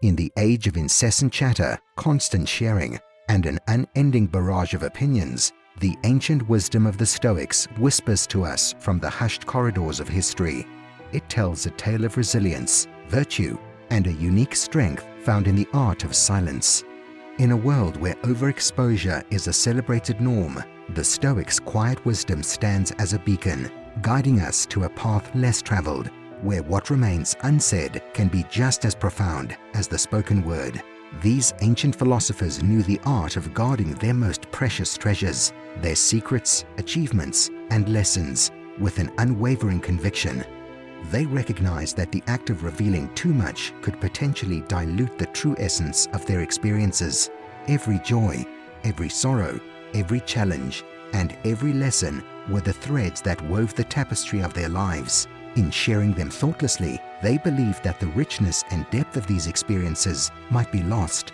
In the age of incessant chatter, constant sharing, and an unending barrage of opinions, the ancient wisdom of the Stoics whispers to us from the hushed corridors of history. It tells a tale of resilience, virtue, and a unique strength found in the art of silence. In a world where overexposure is a celebrated norm, the Stoics' quiet wisdom stands as a beacon, guiding us to a path less traveled, where what remains unsaid can be just as profound as the spoken word. These ancient philosophers knew the art of guarding their most precious treasures, their secrets, achievements, and lessons, with an unwavering conviction. They recognized that the act of revealing too much could potentially dilute the true essence of their experiences. Every joy, every sorrow, every challenge, and every lesson were the threads that wove the tapestry of their lives. In sharing them thoughtlessly, they believed that the richness and depth of these experiences might be lost.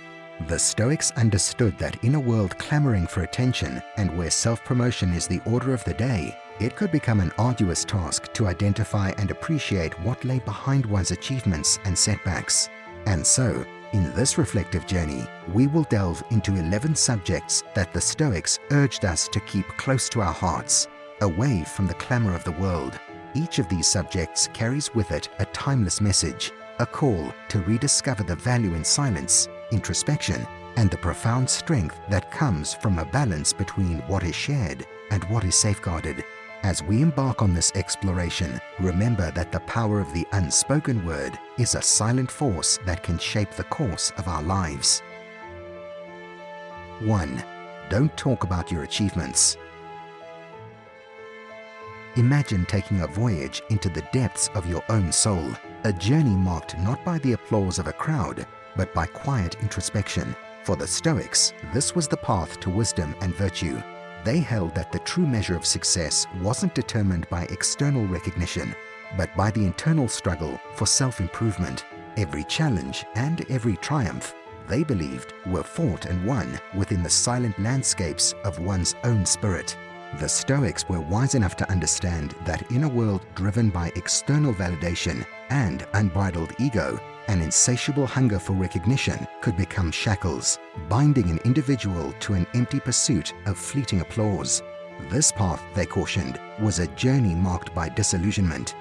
The Stoics understood that in a world clamoring for attention and where self-promotion is the order of the day, it could become an arduous task to identify and appreciate what lay behind one's achievements and setbacks. And so, in this reflective journey, we will delve into 11 subjects that the Stoics urged us to keep close to our hearts, away from the clamor of the world. Each of these subjects carries with it a timeless message, a call to rediscover the value in silence, introspection, and the profound strength that comes from a balance between what is shared and what is safeguarded. As we embark on this exploration, remember that the power of the unspoken word is a silent force that can shape the course of our lives. 1. Don't talk about your achievements. Imagine taking a voyage into the depths of your own soul, a journey marked not by the applause of a crowd, but by quiet introspection. For the Stoics, this was the path to wisdom and virtue. They held that the true measure of success wasn't determined by external recognition, but by the internal struggle for self-improvement. Every challenge and every triumph, they believed, were fought and won within the silent landscapes of one's own spirit. The Stoics were wise enough to understand that in a world driven by external validation and unbridled ego, an insatiable hunger for recognition could become shackles, binding an individual to an empty pursuit of fleeting applause. This path, they cautioned, was a journey marked by disillusionment.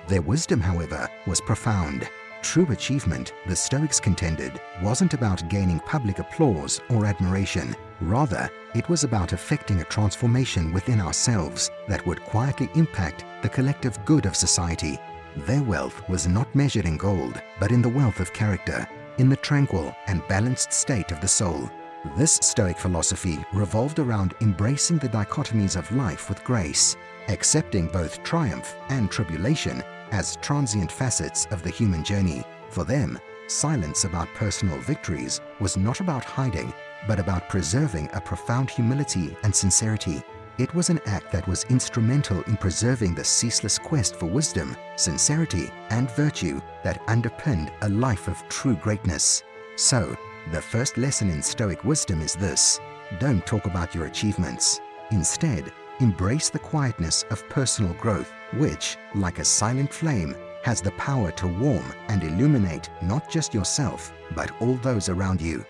Their wisdom, however, was profound. True achievement, the Stoics contended, wasn't about gaining public applause or admiration. Rather, it was about effecting a transformation within ourselves that would quietly impact the collective good of society. Their wealth was not measured in gold, but in the wealth of character, in the tranquil and balanced state of the soul. This Stoic philosophy revolved around embracing the dichotomies of life with grace, accepting both triumph and tribulation as transient facets of the human journey. For them, silence about personal victories was not about hiding, but about preserving a profound humility and sincerity. It was an act that was instrumental in preserving the ceaseless quest for wisdom, sincerity, and virtue that underpinned a life of true greatness. So, the first lesson in Stoic wisdom is this: don't talk about your achievements. Instead, embrace the quietness of personal growth, which, like a silent flame, has the power to warm and illuminate not just yourself, but all those around you.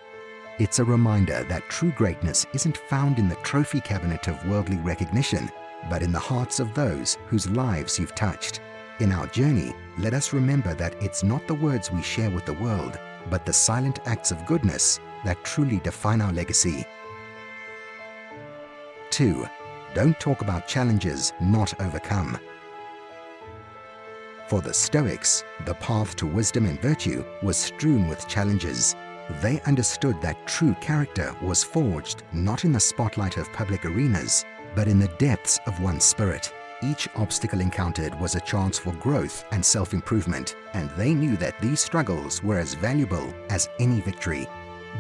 It's a reminder that true greatness isn't found in the trophy cabinet of worldly recognition, but in the hearts of those whose lives you've touched. In our journey, let us remember that it's not the words we share with the world, but the silent acts of goodness that truly define our legacy. 2. Don't talk about challenges not overcome. For the Stoics, the path to wisdom and virtue was strewn with challenges. They understood that true character was forged not in the spotlight of public arenas, but in the depths of one's spirit. Each obstacle encountered was a chance for growth and self-improvement, and they knew that these struggles were as valuable as any victory.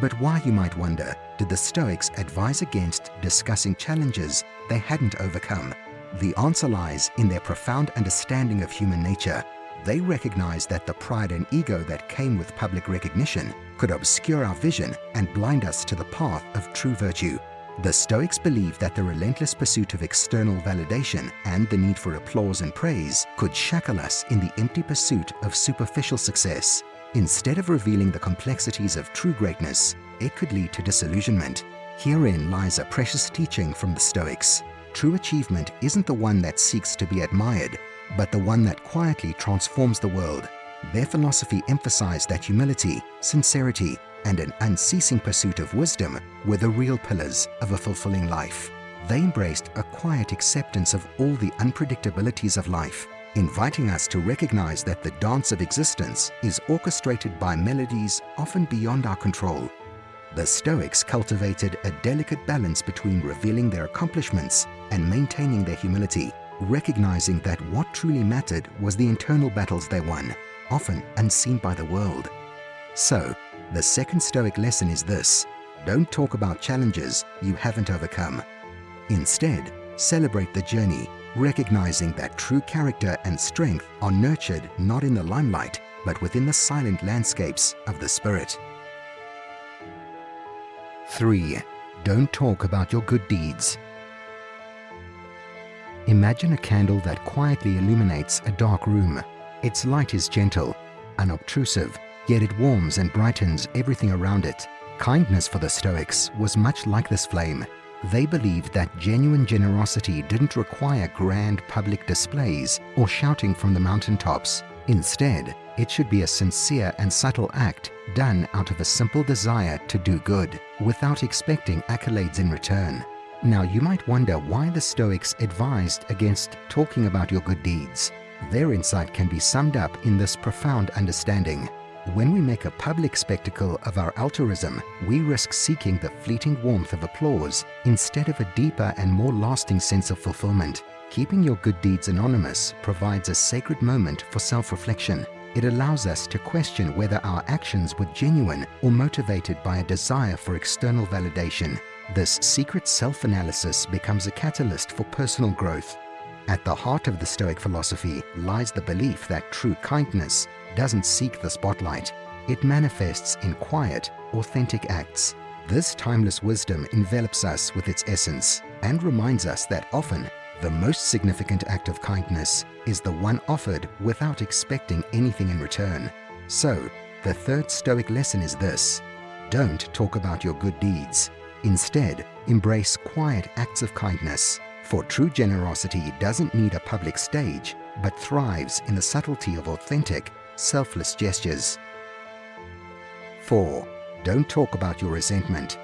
But why, you might wonder, did the Stoics advise against discussing challenges they hadn't overcome? The answer lies in their profound understanding of human nature. They recognized that the pride and ego that came with public recognition could obscure our vision and blind us to the path of true virtue. The Stoics believed that the relentless pursuit of external validation and the need for applause and praise could shackle us in the empty pursuit of superficial success. Instead of revealing the complexities of true greatness, it could lead to disillusionment. Herein lies a precious teaching from the Stoics. True achievement isn't the one that seeks to be admired, but the one that quietly transforms the world. Their philosophy emphasized that humility, sincerity, and an unceasing pursuit of wisdom were the real pillars of a fulfilling life. They embraced a quiet acceptance of all the unpredictabilities of life, inviting us to recognize that the dance of existence is orchestrated by melodies often beyond our control. The Stoics cultivated a delicate balance between revealing their accomplishments and maintaining their humility, recognizing that what truly mattered was the internal battles they won, often unseen by the world. So, the second Stoic lesson is this: don't talk about challenges you haven't overcome. Instead, celebrate the journey, recognizing that true character and strength are nurtured not in the limelight, but within the silent landscapes of the spirit. 3. Don't talk about your good deeds. Imagine a candle that quietly illuminates a dark room. Its light is gentle, unobtrusive, yet it warms and brightens everything around it. Kindness for the Stoics was much like this flame. They believed that genuine generosity didn't require grand public displays or shouting from the mountaintops. Instead, it should be a sincere and subtle act done out of a simple desire to do good, without expecting accolades in return. Now, you might wonder why the Stoics advised against talking about your good deeds. Their insight can be summed up in this profound understanding. When we make a public spectacle of our altruism, we risk seeking the fleeting warmth of applause instead of a deeper and more lasting sense of fulfillment. Keeping your good deeds anonymous provides a sacred moment for self-reflection. It allows us to question whether our actions were genuine or motivated by a desire for external validation. This secret self-analysis becomes a catalyst for personal growth. At the heart of the Stoic philosophy lies the belief that true kindness doesn't seek the spotlight. It manifests in quiet, authentic acts. This timeless wisdom envelops us with its essence and reminds us that often the most significant act of kindness is the one offered without expecting anything in return. So, the third Stoic lesson is this: don't talk about your good deeds. Instead, embrace quiet acts of kindness. For true generosity doesn't need a public stage, but thrives in the subtlety of authentic, selfless gestures. 4. Don't talk about your resentment.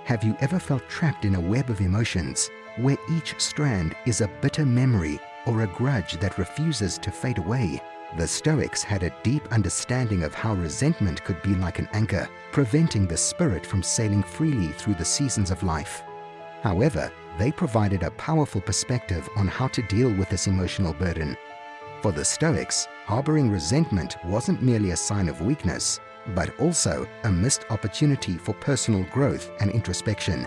Have you ever felt trapped in a web of emotions, where each strand is a bitter memory or a grudge that refuses to fade away? The Stoics had a deep understanding of how resentment could be like an anchor, preventing the spirit from sailing freely through the seasons of life. However, they provided a powerful perspective on how to deal with this emotional burden. For the Stoics, harboring resentment wasn't merely a sign of weakness, but also a missed opportunity for personal growth and introspection.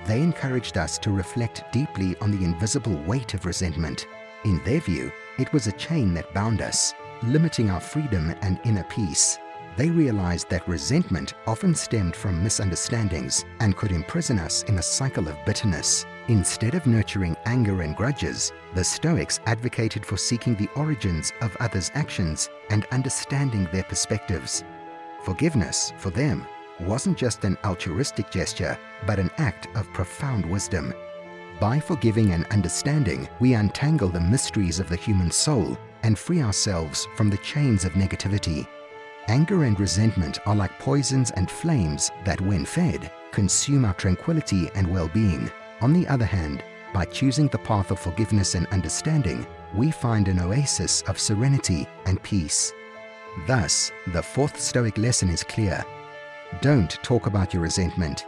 They encouraged us to reflect deeply on the invisible weight of resentment. In their view, it was a chain that bound us, limiting our freedom and inner peace. They realized that resentment often stemmed from misunderstandings and could imprison us in a cycle of bitterness. Instead of nurturing anger and grudges, the Stoics advocated for seeking the origins of others' actions and understanding their perspectives. Forgiveness, for them, wasn't just an altruistic gesture, but an act of profound wisdom. By forgiving and understanding, we untangle the mysteries of the human soul and free ourselves from the chains of negativity. Anger and resentment are like poisons and flames that, when fed, consume our tranquility and well-being. On the other hand, by choosing the path of forgiveness and understanding, we find an oasis of serenity and peace. Thus, the fourth Stoic lesson is clear: don't talk about your resentment.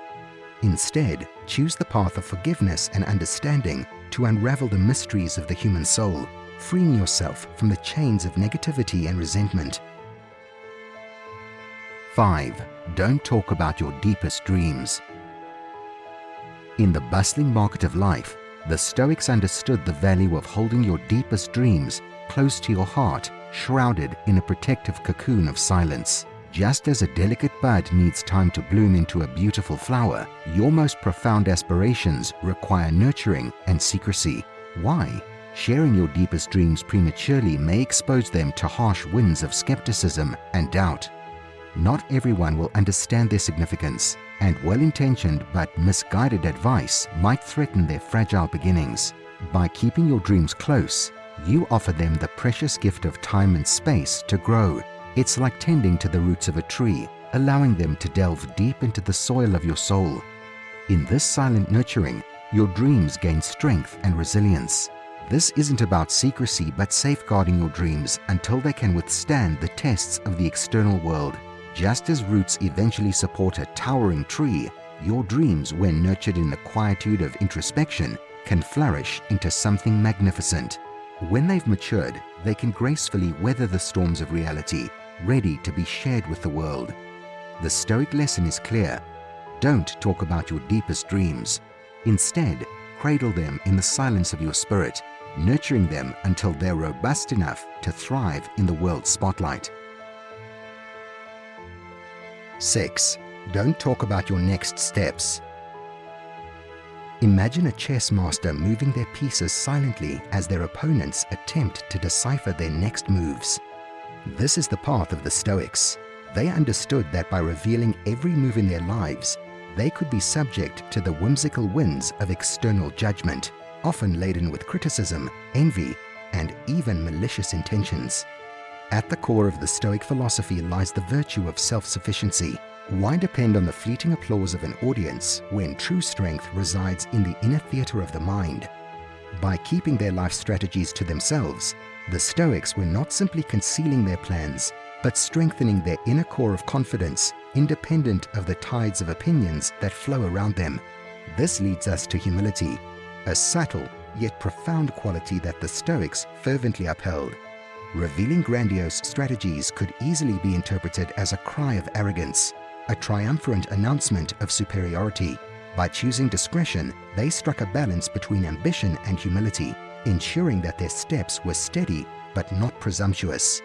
Instead, choose the path of forgiveness and understanding to unravel the mysteries of the human soul, freeing yourself from the chains of negativity and resentment. 5. Don't talk about your deepest dreams. In the bustling market of life, the Stoics understood the value of holding your deepest dreams close to your heart, shrouded in a protective cocoon of silence. Just as a delicate bud needs time to bloom into a beautiful flower, your most profound aspirations require nurturing and secrecy. Why? Sharing your deepest dreams prematurely may expose them to harsh winds of skepticism and doubt. Not everyone will understand their significance, and well-intentioned but misguided advice might threaten their fragile beginnings. By keeping your dreams close, you offer them the precious gift of time and space to grow. It's like tending to the roots of a tree, allowing them to delve deep into the soil of your soul. In this silent nurturing, your dreams gain strength and resilience. This isn't about secrecy but safeguarding your dreams until they can withstand the tests of the external world. Just as roots eventually support a towering tree, your dreams, when nurtured in the quietude of introspection, can flourish into something magnificent. When they've matured, they can gracefully weather the storms of reality, ready to be shared with the world. The Stoic lesson is clear. Don't talk about your deepest dreams. Instead, cradle them in the silence of your spirit, nurturing them until they're robust enough to thrive in the world's spotlight. 6. Don't talk about your next steps. Imagine a chess master moving their pieces silently as their opponents attempt to decipher their next moves. This is the path of the Stoics. They understood that by revealing every move in their lives, they could be subject to the whimsical winds of external judgment, often laden with criticism, envy, and even malicious intentions. At the core of the Stoic philosophy lies the virtue of self-sufficiency. Why depend on the fleeting applause of an audience when true strength resides in the inner theater of the mind? By keeping their life strategies to themselves, the Stoics were not simply concealing their plans, but strengthening their inner core of confidence, independent of the tides of opinions that flow around them. This leads us to humility, a subtle yet profound quality that the Stoics fervently upheld. Revealing grandiose strategies could easily be interpreted as a cry of arrogance, a triumphant announcement of superiority. By choosing discretion, they struck a balance between ambition and humility, ensuring that their steps were steady but not presumptuous.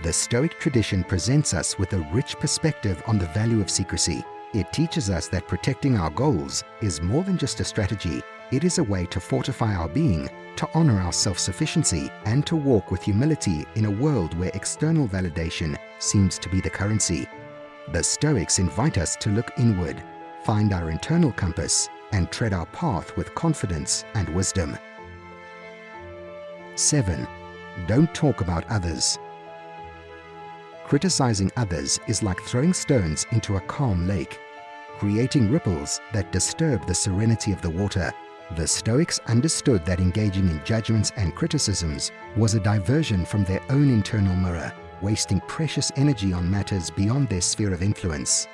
The Stoic tradition presents us with a rich perspective on the value of secrecy. It teaches us that protecting our goals is more than just a strategy. It is a way to fortify our being, to honor our self-sufficiency, and to walk with humility in a world where external validation seems to be the currency. The Stoics invite us to look inward, find our internal compass, and tread our path with confidence and wisdom. 7. Don't talk about others. Criticizing others is like throwing stones into a calm lake, creating ripples that disturb the serenity of the water. The Stoics understood that engaging in judgments and criticisms was a diversion from their own internal mirror, wasting precious energy on matters beyond their sphere of influence.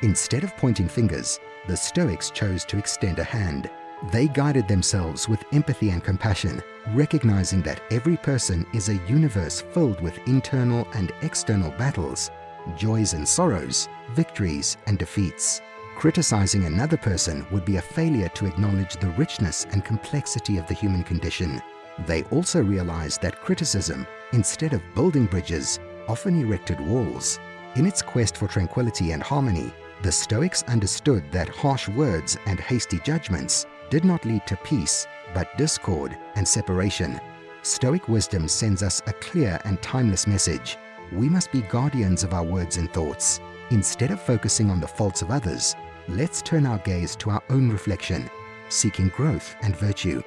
Instead of pointing fingers, the Stoics chose to extend a hand. They guided themselves with empathy and compassion, recognizing that every person is a universe filled with internal and external battles, joys and sorrows, victories and defeats. Criticizing another person would be a failure to acknowledge the richness and complexity of the human condition. They also realized that criticism, instead of building bridges, often erected walls. In its quest for tranquility and harmony, the Stoics understood that harsh words and hasty judgments did not lead to peace, but discord and separation. Stoic wisdom sends us a clear and timeless message. We must be guardians of our words and thoughts. Instead of focusing on the faults of others, let's turn our gaze to our own reflection, seeking growth and virtue.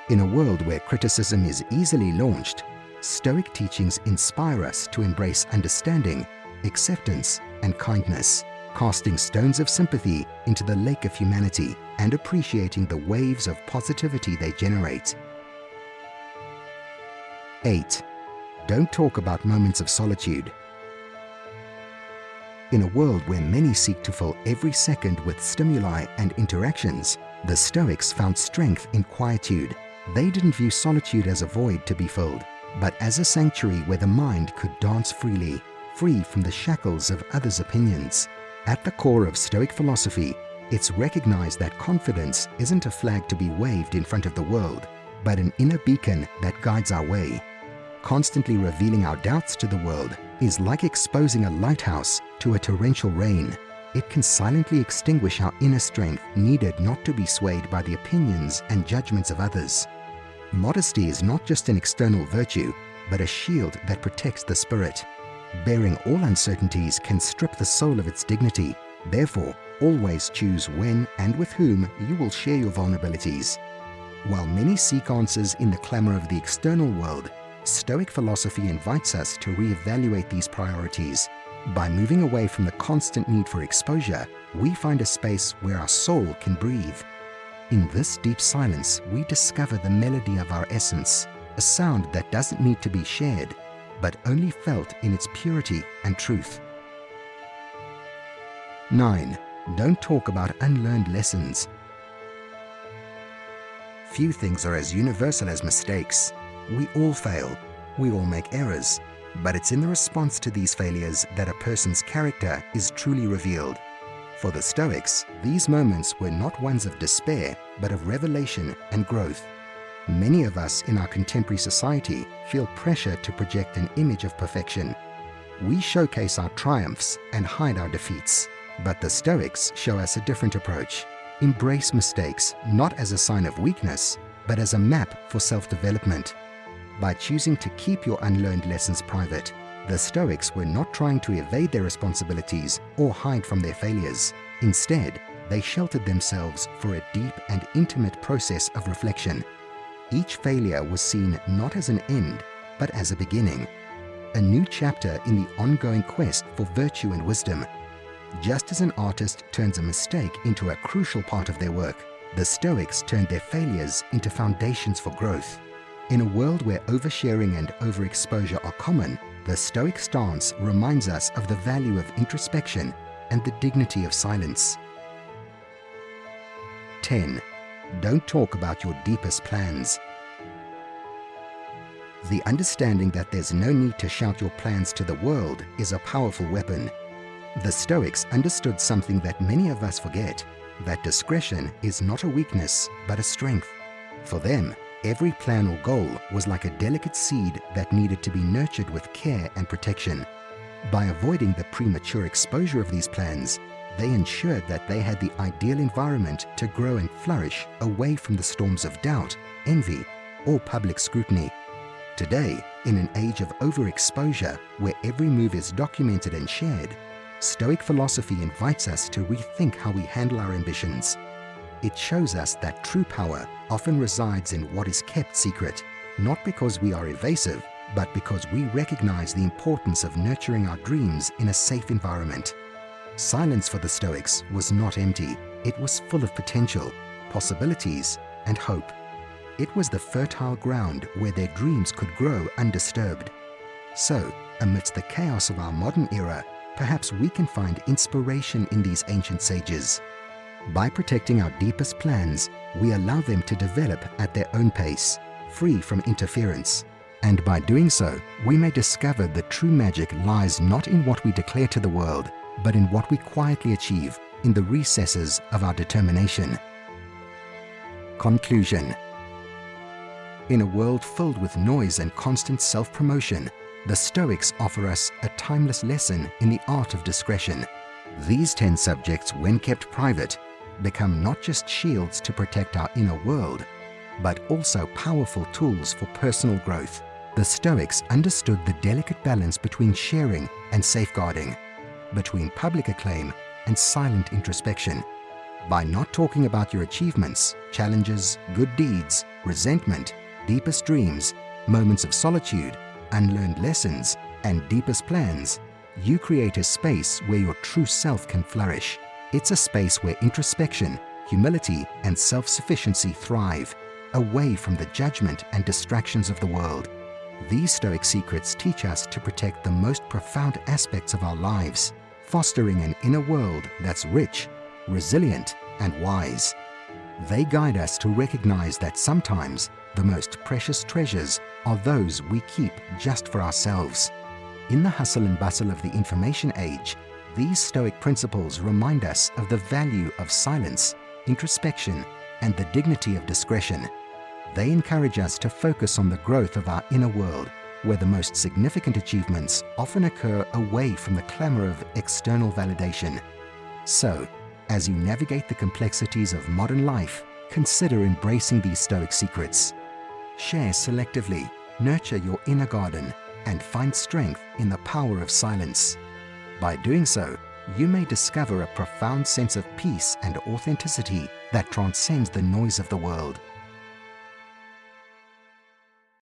In a world where criticism is easily launched, Stoic teachings inspire us to embrace understanding, acceptance, and kindness, casting stones of sympathy into the lake of humanity and appreciating the waves of positivity they generate. 8. Don't talk about moments of solitude. In a world where many seek to fill every second with stimuli and interactions, the Stoics found strength in quietude. They didn't view solitude as a void to be filled, but as a sanctuary where the mind could dance freely, free from the shackles of others' opinions. At the core of Stoic philosophy, it's recognized that confidence isn't a flag to be waved in front of the world, but an inner beacon that guides our way. Constantly revealing our doubts to the world is like exposing a lighthouse to a torrential rain. It can silently extinguish our inner strength needed not to be swayed by the opinions and judgments of others. Modesty is not just an external virtue, but a shield that protects the spirit. Bearing all uncertainties can strip the soul of its dignity. Therefore, always choose when and with whom you will share your vulnerabilities. While many seek answers in the clamor of the external world, Stoic philosophy invites us to reevaluate these priorities. By moving away from the constant need for exposure, we find a space where our soul can breathe. In this deep silence, we discover the melody of our essence, a sound that doesn't need to be shared, but only felt in its purity and truth. 9. Don't talk about unlearned lessons. Few things are as universal as mistakes. We all fail, we all make errors, but it's in the response to these failures that a person's character is truly revealed. For the Stoics, these moments were not ones of despair, but of revelation and growth. Many of us in our contemporary society feel pressure to project an image of perfection. We showcase our triumphs and hide our defeats, but the Stoics show us a different approach. Embrace mistakes not as a sign of weakness, but as a map for self-development. By choosing to keep your unlearned lessons private, the Stoics were not trying to evade their responsibilities or hide from their failures. Instead, they sheltered themselves for a deep and intimate process of reflection. Each failure was seen not as an end, but as a beginning, a new chapter in the ongoing quest for virtue and wisdom. Just as an artist turns a mistake into a crucial part of their work, the Stoics turned their failures into foundations for growth. In a world where oversharing and overexposure are common, the Stoic stance reminds us of the value of introspection and the dignity of silence. 10. Don't talk about your deepest plans. The understanding that there's no need to shout your plans to the world is a powerful weapon. The Stoics understood something that many of us forget, that discretion is not a weakness, but a strength. For them, every plan or goal was like a delicate seed that needed to be nurtured with care and protection. By avoiding the premature exposure of these plans, they ensured that they had the ideal environment to grow and flourish away from the storms of doubt, envy, or public scrutiny. Today, in an age of overexposure where every move is documented and shared, Stoic philosophy invites us to rethink how we handle our ambitions. It shows us that true power often resides in what is kept secret, not because we are evasive, but because we recognize the importance of nurturing our dreams in a safe environment. Silence for the Stoics was not empty. It was full of potential, possibilities, and hope. It was the fertile ground where their dreams could grow undisturbed. So, amidst the chaos of our modern era, perhaps we can find inspiration in these ancient sages. By protecting our deepest plans, we allow them to develop at their own pace, free from interference. And by doing so, we may discover the true magic lies not in what we declare to the world, but in what we quietly achieve in the recesses of our determination. Conclusion. In a world filled with noise and constant self-promotion, the Stoics offer us a timeless lesson in the art of discretion. These 10 subjects, when kept private, become not just shields to protect our inner world, but also powerful tools for personal growth. The Stoics understood the delicate balance between sharing and safeguarding, between public acclaim and silent introspection. By not talking about your achievements, challenges, good deeds, resentment, deepest dreams, moments of solitude, unlearned lessons, and deepest plans, you create a space where your true self can flourish. It's a space where introspection, humility, and self-sufficiency thrive, away from the judgment and distractions of the world. These Stoic secrets teach us to protect the most profound aspects of our lives, fostering an inner world that's rich, resilient, and wise. They guide us to recognize that sometimes the most precious treasures are those we keep just for ourselves. In the hustle and bustle of the information age, these Stoic principles remind us of the value of silence, introspection, and the dignity of discretion. They encourage us to focus on the growth of our inner world, where the most significant achievements often occur away from the clamor of external validation. So, as you navigate the complexities of modern life, consider embracing these Stoic secrets. Share selectively, nurture your inner garden, and find strength in the power of silence. By doing so, you may discover a profound sense of peace and authenticity that transcends the noise of the world.